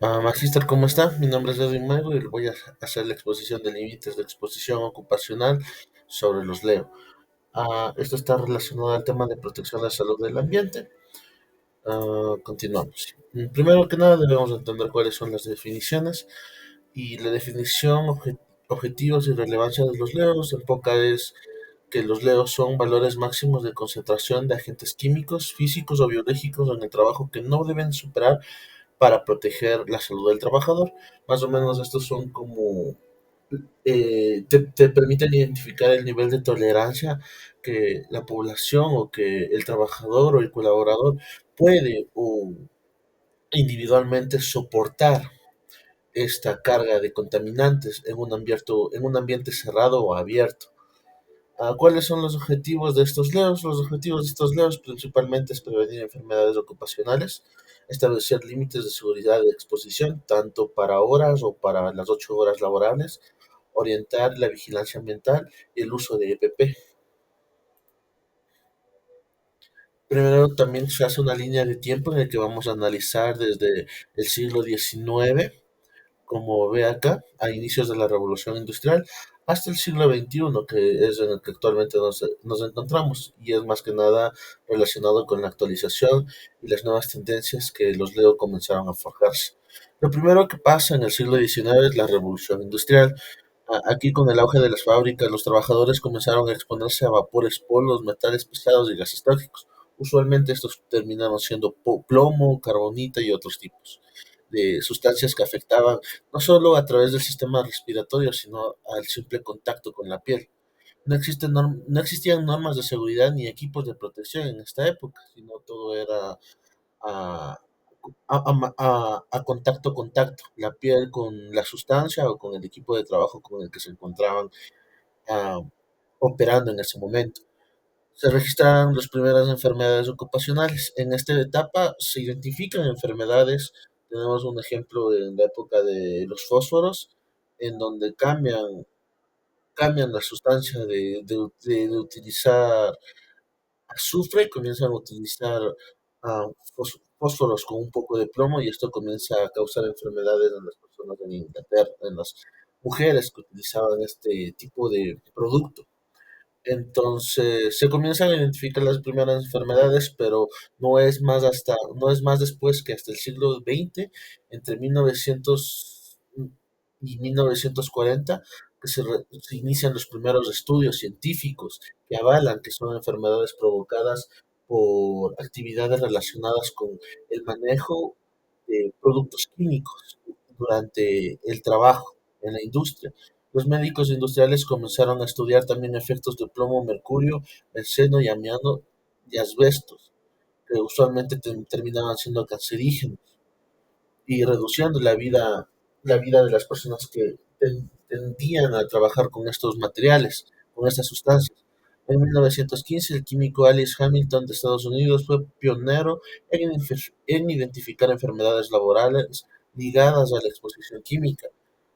Magister, ¿cómo está? Mi nombre es Edwin Mago y le voy a hacer la exposición de límites de exposición ocupacional sobre los Leo. Esto está relacionado al tema de protección de la salud del ambiente. Continuamos. Primero que nada debemos entender cuáles son las definiciones y la definición, objetivos y relevancia de los Leo se enfoca es que los Leo son valores máximos de concentración de agentes químicos, físicos o biológicos en el trabajo que no deben superar para proteger la salud del trabajador. Más o menos estos son como, te permiten identificar el nivel de tolerancia que la población o que el trabajador o el colaborador puede o individualmente soportar esta carga de contaminantes en un ambiente cerrado o abierto. ¿Cuáles son los objetivos de estos leos? Los objetivos de estos leos principalmente es prevenir enfermedades ocupacionales, establecer límites de seguridad de exposición, tanto para horas o para las 8 horas laborables, orientar la vigilancia ambiental y el uso de EPP. Primero también se hace una línea de tiempo en el que vamos a analizar desde el siglo XIX, como ve acá, a inicios de la Revolución Industrial, hasta el siglo XXI, que es en el que actualmente nos encontramos, y es más que nada relacionado con la actualización y las nuevas tendencias que los Leo comenzaron a forjarse. Lo primero que pasa en el siglo XIX es la Revolución Industrial. Aquí con el auge de las fábricas, los trabajadores comenzaron a exponerse a vapores, polos, metales pesados y gases tóxicos. Usualmente estos terminaron siendo plomo, carbonita y otros tipos de sustancias que afectaban no solo a través del sistema respiratorio, sino al simple contacto con la piel. No existían normas de seguridad ni equipos de protección en esta época, sino todo era a, a contacto, la piel con la sustancia o con el equipo de trabajo con el que se encontraban ah, operando en ese momento. Se registran las primeras enfermedades ocupacionales. En esta etapa se identifican enfermedades. Tenemos un ejemplo en la época de los fósforos, en donde cambian la sustancia de utilizar azufre y comienzan a utilizar fósforos con un poco de plomo y esto comienza a causar enfermedades en las personas en Inglaterra, en las mujeres que utilizaban este tipo de producto. Entonces se comienzan a identificar las primeras enfermedades, pero no es más después que hasta el siglo XX, entre 1900 y 1940, que se inician los primeros estudios científicos que avalan que son enfermedades provocadas por actividades relacionadas con el manejo de productos químicos durante el trabajo en la industria. Los médicos industriales comenzaron a estudiar también efectos de plomo, mercurio, benceno y amiano y asbestos, que usualmente terminaban siendo cancerígenos y reduciendo la vida de las personas que tendían a trabajar con estos materiales, con estas sustancias. En 1915, el químico Alice Hamilton de Estados Unidos fue pionero en identificar enfermedades laborales ligadas a la exposición química.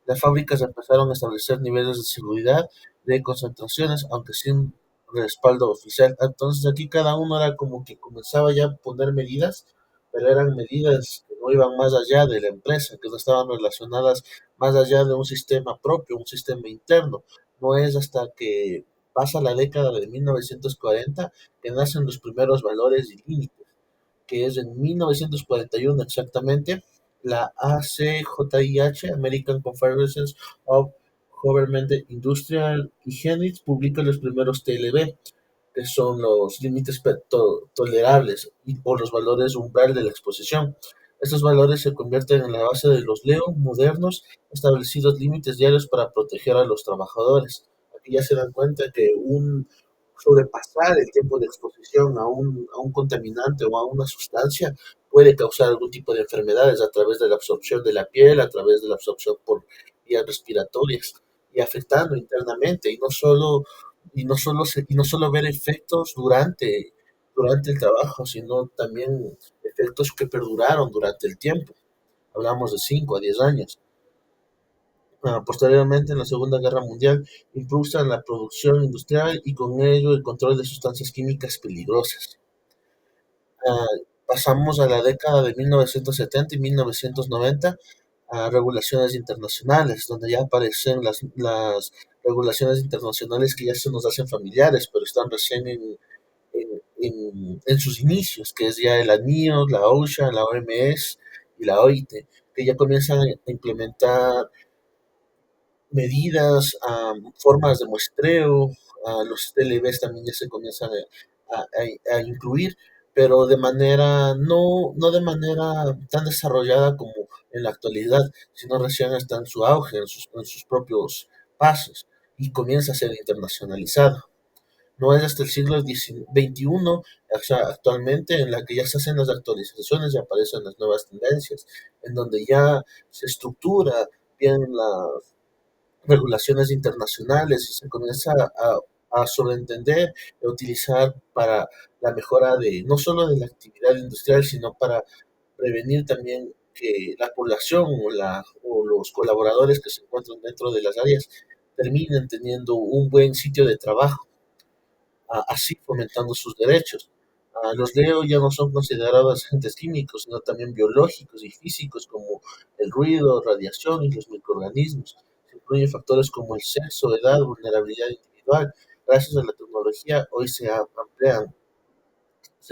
Las fábricas empezaron a establecer niveles de seguridad de concentraciones, aunque sin respaldo oficial. Entonces aquí cada uno era como que comenzaba ya a poner medidas, pero eran medidas que no iban más allá de la empresa, que no estaban relacionadas más allá de un sistema propio, un sistema interno. No es hasta que pasa la década de 1940 que nacen los primeros valores y límites, que es en 1941 exactamente, la ACJIH, American Conference of Government Industrial Hygienics, publica los primeros TLB, que son los límites tolerables o los valores umbral de la exposición. Estos valores se convierten en la base de los LEO modernos, establecidos límites diarios para proteger a los trabajadores. Aquí ya se dan cuenta que un sobrepasar el tiempo de exposición a un contaminante o a una sustancia puede causar algún tipo de enfermedades a través de la absorción de la piel, a través de la absorción por vías respiratorias y afectando internamente y no solo ver efectos durante el trabajo, sino también efectos que perduraron durante el tiempo. Hablamos de 5 a 10 años. Posteriormente, en la Segunda Guerra Mundial, impulsan la producción industrial y con ello el control de sustancias químicas peligrosas. pasamos a la década de 1970 y 1990 a regulaciones internacionales, donde ya aparecen las regulaciones internacionales que ya se nos hacen familiares, pero están recién en sus inicios, que es ya el ANIO, la OSHA, la OMS y la OIT, que ya comienzan a implementar medidas, formas de muestreo, los TLBs también ya se comienzan a incluir, pero de manera, no de manera tan desarrollada como en la actualidad, sino recién está en su auge, en sus propios pasos, y comienza a ser internacionalizada. No es hasta el siglo XXI, o sea, actualmente, en la que ya se hacen las actualizaciones y aparecen las nuevas tendencias, en donde ya se estructura bien regulaciones internacionales y se comienza a sobreentender y a utilizar para la mejora de no solo de la actividad industrial, sino para prevenir también que la población o los colaboradores que se encuentran dentro de las áreas terminen teniendo un buen sitio de trabajo, así fomentando sus derechos. Los Leo ya no son considerados agentes químicos, sino también biológicos y físicos como el ruido, radiación y los microorganismos. Se incluyen factores como el sexo, edad, vulnerabilidad individual. Gracias a la tecnología, hoy se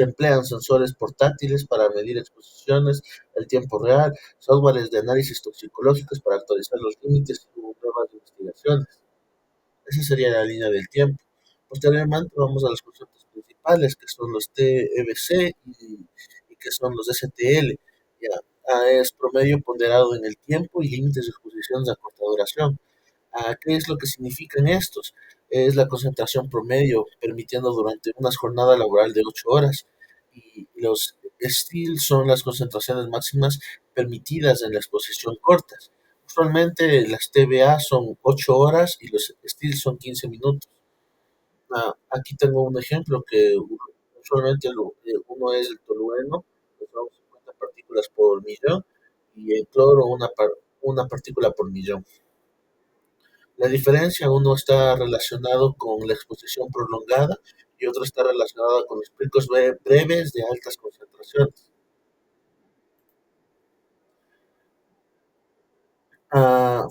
emplean sensores portátiles para medir exposiciones, el tiempo real, softwares de análisis toxicológicos para actualizar los límites y nuevas investigaciones. Esa sería la línea del tiempo. Posteriormente vamos a los conceptos principales, que son los TEBC y que son los STL. Ya. Es promedio ponderado en el tiempo y límites de exposición de corta duración. ¿Qué es lo que significan estos? Es la concentración promedio, permitiendo durante una jornada laboral de 8 horas. Y los STIL son las concentraciones máximas permitidas en la exposición cortas. Usualmente las TBA son 8 horas y los STIL son 15 minutos. Aquí tengo un ejemplo que usualmente uno es el tolueno, que son 50 partículas por millón, y el cloro una partícula por millón. La diferencia, uno está relacionado con la exposición prolongada y otro está relacionado con los picos breves de altas concentraciones.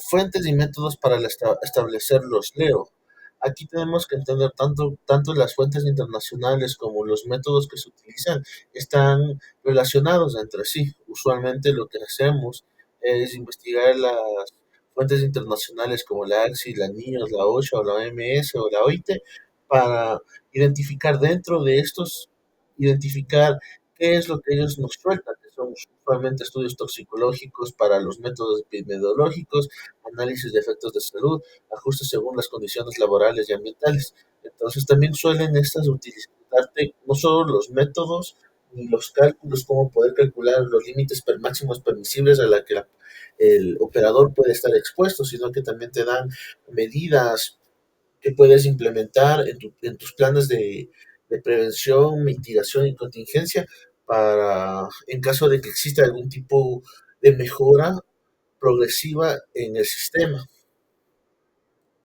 Fuentes y métodos para establecer los LEO. Aquí tenemos que entender tanto las fuentes internacionales como los métodos que se utilizan están relacionados entre sí. Usualmente lo que hacemos es investigar las fuentes internacionales como la AXI, la NIOS, la OSHA o la OMS o la OIT para identificar dentro de estos, identificar qué es lo que ellos nos sueltan, que son usualmente estudios toxicológicos para los métodos epidemiológicos, análisis de efectos de salud, ajustes según las condiciones laborales y ambientales. Entonces también suelen estas utilizarte no solo los métodos ni los cálculos, cómo poder calcular los límites máximos permisibles a la que el operador puede estar expuesto, sino que también te dan medidas que puedes implementar en tus planes de prevención, mitigación y contingencia para, en caso de que exista algún tipo de mejora progresiva en el sistema.